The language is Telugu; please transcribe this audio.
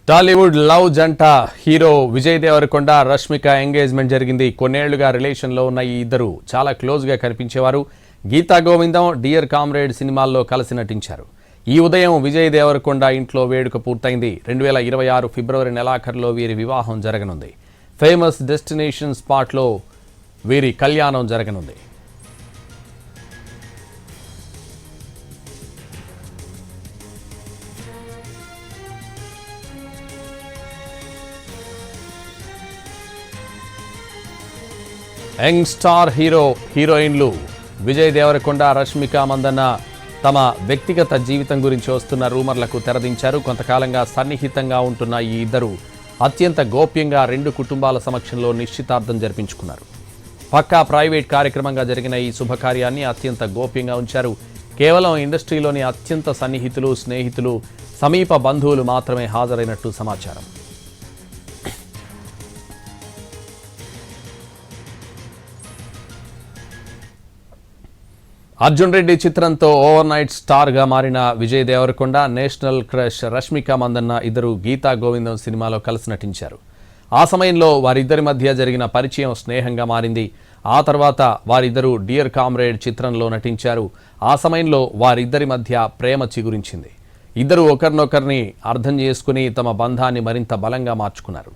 టాలీవుడ్ లవ్ జంట హీరో విజయ్ దేవరకొండ రష్మిక ఎంగేజ్మెంట్ జరిగింది. కొన్నేళ్లుగా రిలేషన్లో ఉన్న ఈ ఇద్దరు చాలా క్లోజ్గా కనిపించేవారు. గీతా గోవిందం, డియర్ కామ్రేడ్ సినిమాల్లో కలిసి నటించారు. ఈ ఉదయం విజయ్ దేవరకొండ ఇంట్లో వేడుక పూర్తయింది. 2026 ఫిబ్రవరి నెలాఖరులో వీరి వివాహం జరగనుంది. ఫేమస్ డెస్టినేషన్ స్పాట్లో వీరి కళ్యాణం జరగనుంది. యంగ్ స్టార్ హీరోయిన్లు విజయ్ దేవరకొండ, రష్మిక మందన్న తమ వ్యక్తిగత జీవితం గురించి వస్తున్న రూమర్లకు తెరదించారు. కొంతకాలంగా సన్నిహితంగా ఉంటున్న ఈ ఇద్దరు అత్యంత గోప్యంగా రెండు కుటుంబాల సమక్షంలో నిశ్చితార్థం జరిపించుకున్నారు. పక్కా ప్రైవేట్ కార్యక్రమంగా జరిగిన ఈ శుభకార్యాన్ని అత్యంత గోప్యంగా ఉంచారు. కేవలం ఇండస్ట్రీలోని అత్యంత సన్నిహితులు, స్నేహితులు, సమీప బంధువులు మాత్రమే హాజరైనట్టు సమాచారం. అర్జున్ రెడ్డి చిత్రంతో ఓవర్ నైట్ స్టార్గా మారిన విజయ్ దేవరకొండ, నేషనల్ క్రష్ రష్మిక మందన్న ఇద్దరు గీతా గోవిందం సినిమాలో కలిసి నటించారు. ఆ సమయంలో వారిద్దరి మధ్య జరిగిన పరిచయం స్నేహంగా మారింది. ఆ తర్వాత వారిద్దరూ డియర్ కామ్రేడ్ చిత్రంలో నటించారు. ఆ సమయంలో వారిద్దరి మధ్య ప్రేమ చిగురించింది. ఇద్దరు ఒకరినొకరిని అర్థం చేసుకుని తమ బంధాన్ని మరింత బలంగా మార్చుకున్నారు.